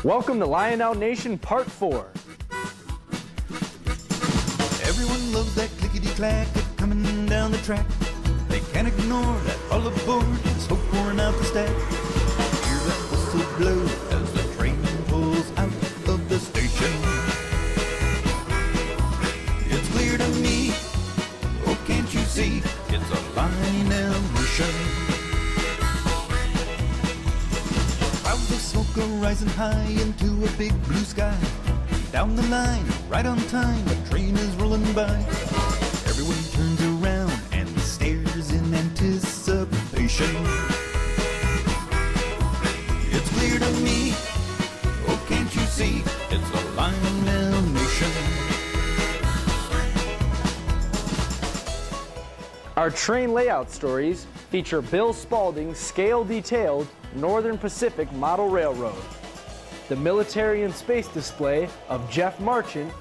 Welcome to Lionel Nation Part 4. Everyone loves that clickety-clack coming down the track. They can't ignore that all aboard and smoke pouring out the stack. Hear that whistle blow as the train pulls out of the station. It's clear to me, oh can't you see, it's a Lionel mission. Clouds of smoke are rising high into a big blue sky. Down the line, right on time, a train is rolling by. Everyone turns around and stares in anticipation. It's clear to me, oh can't you see, it's a Lionel Nation. Our train layout stories feature Bill Spaulding's scale-detailed Northern Pacific Model Railroad, the military and space display of Jeff Marchant,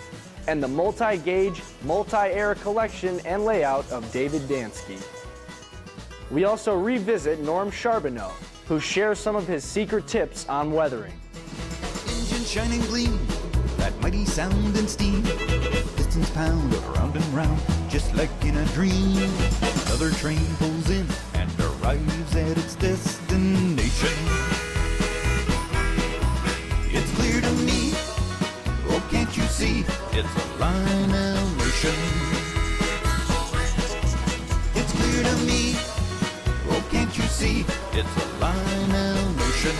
and the multi-gauge, multi-era collection and layout of David Dansky. We also revisit Norm Charbonneau, who shares some of his secret tips on weathering. Engine shining gleam, that mighty sound and steam. Pistons pound around and round, just like in a dream. Another train pulls in and arrives at its destination. It's clear to me, oh can't you see, it's a Lionel Nation. It's clear to me, oh can't you see, it's a Lionel Nation.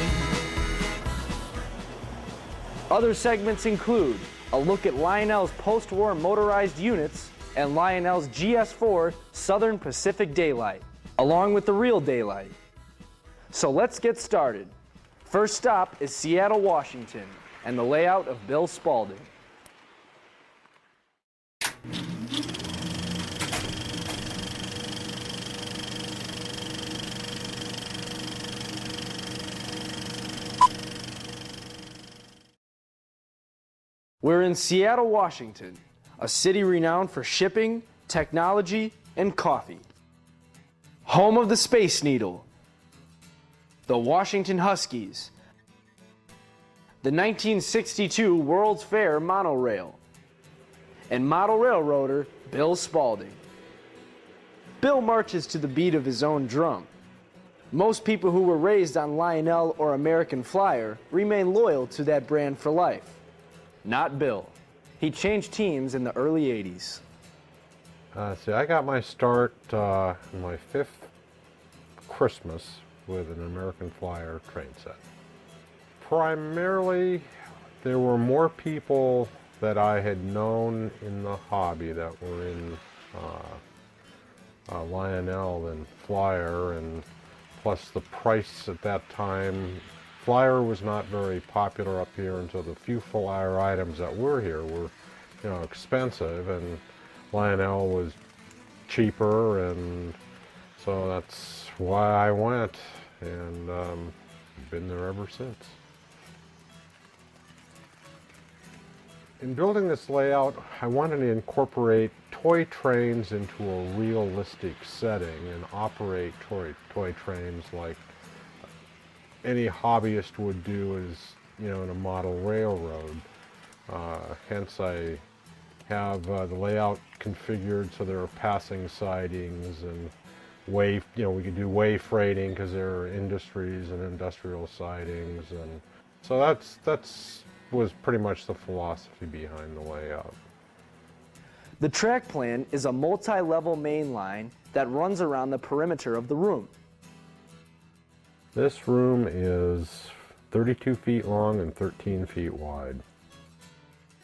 Other segments include a look at Lionel's post-war motorized units and Lionel's GS4 Southern Pacific Daylight, along with the real Daylight. So let's get started. First stop is Seattle, Washington, and the layout of Bill Spaulding. We're in Seattle, Washington, a city renowned for shipping, technology, and coffee. Home of the Space Needle, the Washington Huskies, the 1962 World's Fair monorail, and model railroader Bill Spaulding. Bill marches to the beat of his own drum. Most people who were raised on Lionel or American Flyer remain loyal to that brand for life. Not Bill. He changed teams in the early 80s. See, I got my start in my 5th Christmas with an American Flyer train set. Primarily, there were more people that I had known in the hobby that were in Lionel than Flyer, and plus the price at that time. Flyer was not very popular up here, and so the few Flyer items that were here were, expensive, and Lionel was cheaper, and so that's why I went, and been there ever since. In building this layout, I wanted to incorporate toy trains into a realistic setting and operate toy trains like any hobbyist would do in a model railroad. Hence I have the layout configured so there are passing sidings and we could do way freighting because there are industries and industrial sidings, and so that's was pretty much the philosophy behind the layout. The track plan is a multi-level main line that runs around the perimeter of the room. This room is 32 feet long and 13 feet wide.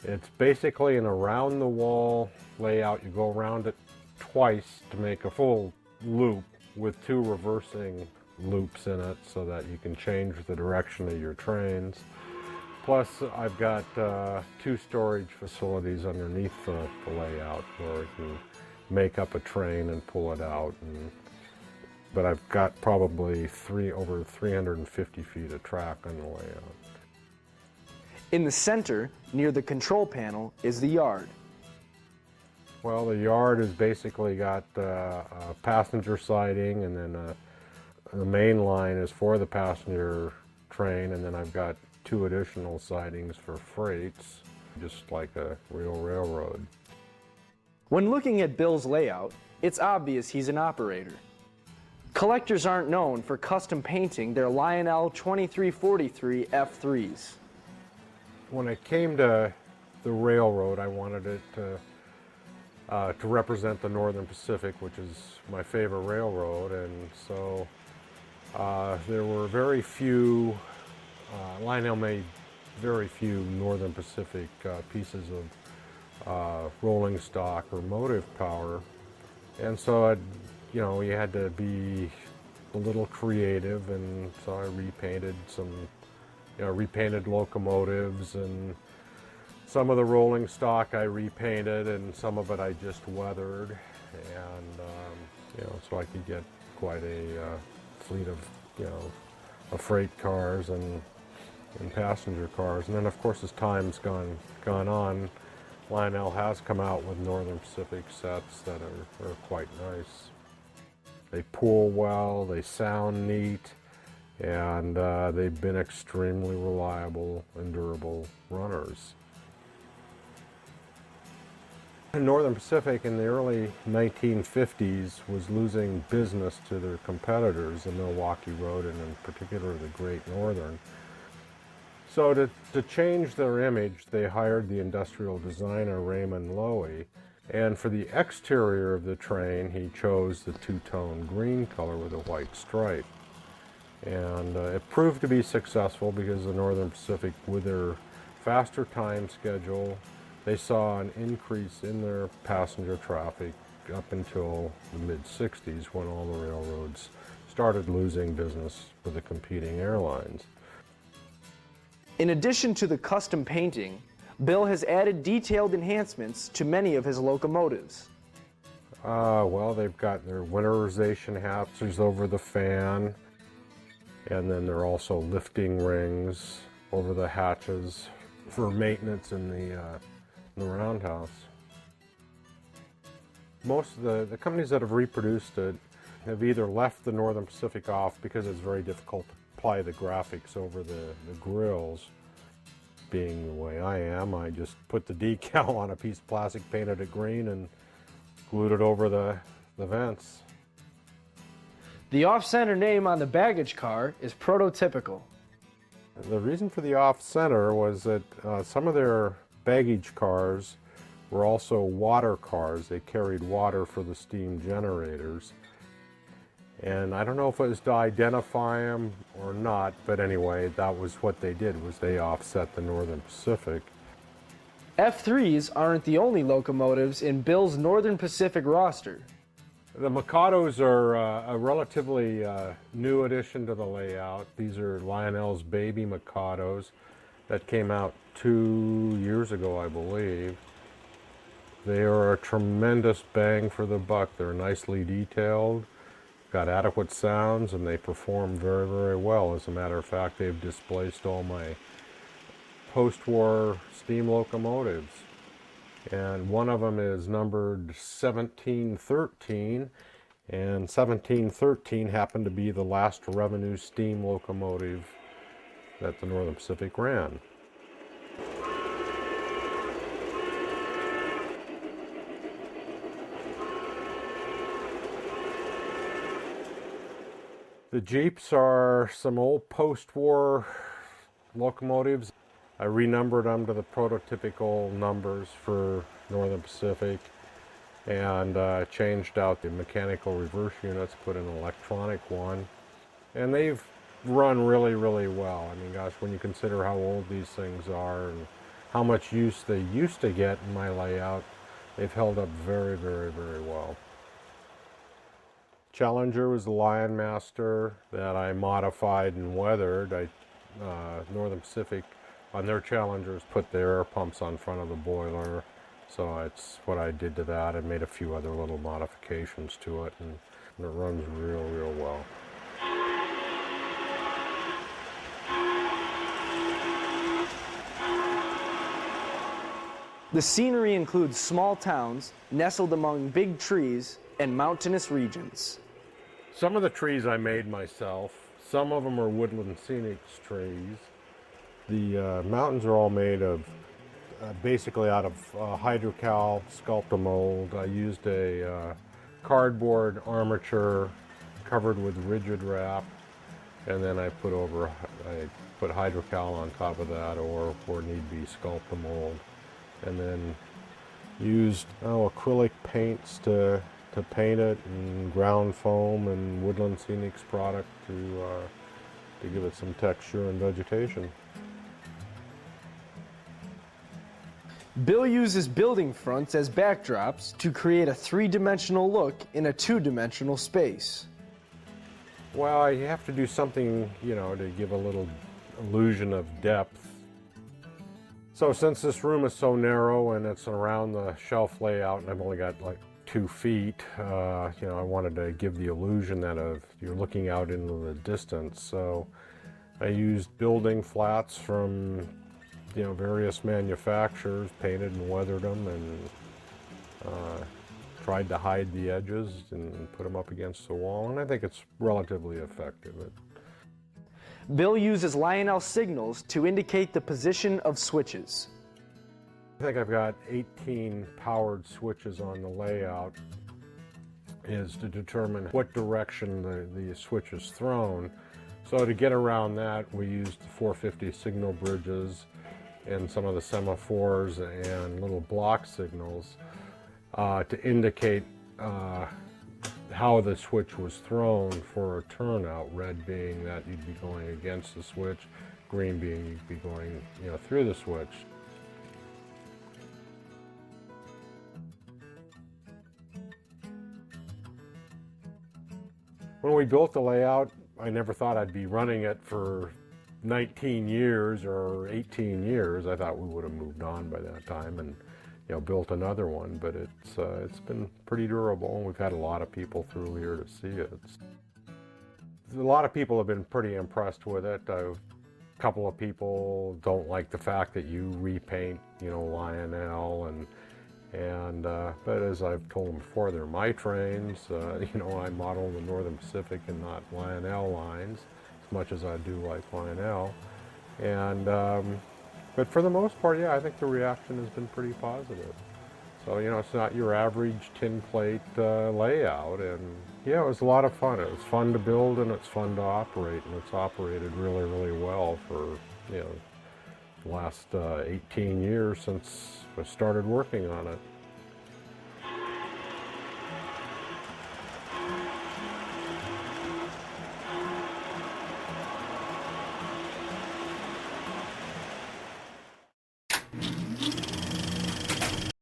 It's basically an around-the-wall layout. You go around it twice to make a full loop with 2 reversing loops in it so that you can change the direction of your trains. Plus, I've got 2 storage facilities underneath the layout where you can make up a train and pull it out. But I've got probably over 350 feet of track on the layout. In the center, near the control panel, is the yard. Well, the yard has basically got a passenger siding, and then the main line is for the passenger train, and then I've got 2 additional sidings for freights, just like a real railroad. When looking at Bill's layout, it's obvious he's an operator. Collectors aren't known for custom painting their Lionel 2343 F3s. When it came to the railroad, I wanted it to represent the Northern Pacific, which is my favorite railroad, and so there were very few, Lionel made very few Northern Pacific pieces of rolling stock or motive power, and so you had to be a little creative, and so I repainted some, repainted locomotives, and some of the rolling stock I repainted, and some of it I just weathered, and so I could get quite a fleet of freight cars and passenger cars. And then, of course, as time's gone on, Lionel has come out with Northern Pacific sets that are quite nice. They pull well, they sound neat, and they've been extremely reliable and durable runners. Northern Pacific in the early 1950s was losing business to their competitors, the Milwaukee Road and in particular the Great Northern. So to change their image, they hired the industrial designer Raymond Loewy, and for the exterior of the train he chose the two-tone green color with a white stripe. And it proved to be successful because the Northern Pacific, with their faster time schedule, they saw an increase in their passenger traffic up until the mid-60s, when all the railroads started losing business with the competing airlines. In addition to the custom painting, Bill has added detailed enhancements to many of his locomotives. Well, they've got their winterization hapsers over the fan, and then there are also lifting rings over the hatches for maintenance in the roundhouse. Most of the companies that have reproduced it have either left the Northern Pacific off because it's very difficult to apply the graphics over the grills. Being the way I am, I just put the decal on a piece of plastic, painted it green, and glued it over the vents. The off-center name on the baggage car is prototypical. The reason for the off-center was that some of their baggage cars were also water cars. They carried water for the steam generators. And I don't know if it was to identify them or not, but anyway, that was what they did, was they offset the Northern Pacific. F3s aren't the only locomotives in Bill's Northern Pacific roster. The Mikados are a relatively new addition to the layout. These are Lionel's baby Mikados that came out 2 years ago, I believe. They are a tremendous bang for the buck. They're nicely detailed, got adequate sounds, and they perform very, very well. As a matter of fact, they've displaced all my post-war steam locomotives. And one of them is numbered 1713, and 1713 happened to be the last revenue steam locomotive that the Northern Pacific ran. The Jeeps are some old post-war locomotives. I renumbered them to the prototypical numbers for Northern Pacific, and changed out the mechanical reverse units, put an electronic one, and they've run really, really well. I mean, gosh, when you consider how old these things are and how much use they used to get in my layout, they've held up very, very, very well. Challenger was the Lion Master that I modified and weathered. Northern Pacific, on their Challengers, put the air pumps on front of the boiler, so it's what I did to that. I made a few other little modifications to it, and it runs real, real well. The scenery includes small towns nestled among big trees and mountainous regions. Some of the trees I made myself. Some of them are woodland scenic trees. The mountains are all made of basically out of hydrocal sculptamold. I used a cardboard armature covered with rigid wrap, and then I put hydrocal on top of that, or need be sculptamold, and then used acrylic paints to paint it, and ground foam and Woodland Scenics product to give it some texture and vegetation. Bill uses building fronts as backdrops to create a three-dimensional look in a two-dimensional space. Well, you have to do something, to give a little illusion of depth. So since this room is so narrow and it's around the shelf layout, and I've only got like 2 feet, I wanted to give the illusion that you're looking out into the distance. So I used building flats from various manufacturers, painted and weathered them, and tried to hide the edges and put them up against the wall, and I think it's relatively effective. Bill uses Lionel signals to indicate the position of switches. I think I've got 18 powered switches on the layout, is to determine what direction the switch is thrown. So to get around that, we used the 450 signal bridges and some of the semaphores and little block signals to indicate how the switch was thrown for a turnout. Red being that you'd be going against the switch, green being you'd be going through the switch. When we built the layout, I never thought I'd be running it for 19 years or 18 years. I thought we would have moved on by that time and built another one, but it's been pretty durable, and we've had a lot of people through here to see it. A lot of people have been pretty impressed with it. A couple of people don't like the fact that you repaint, Lionel, but as I've told them before, they're my trains. I model the Northern Pacific and not Lionel lines, as much as I do like Lionel. But for the most part, yeah, I think the reaction has been pretty positive. So, it's not your average tin plate layout, and yeah, it was a lot of fun. It was fun to build, and it's fun to operate, and it's operated really, really well for, the last 18 years since I started working on it.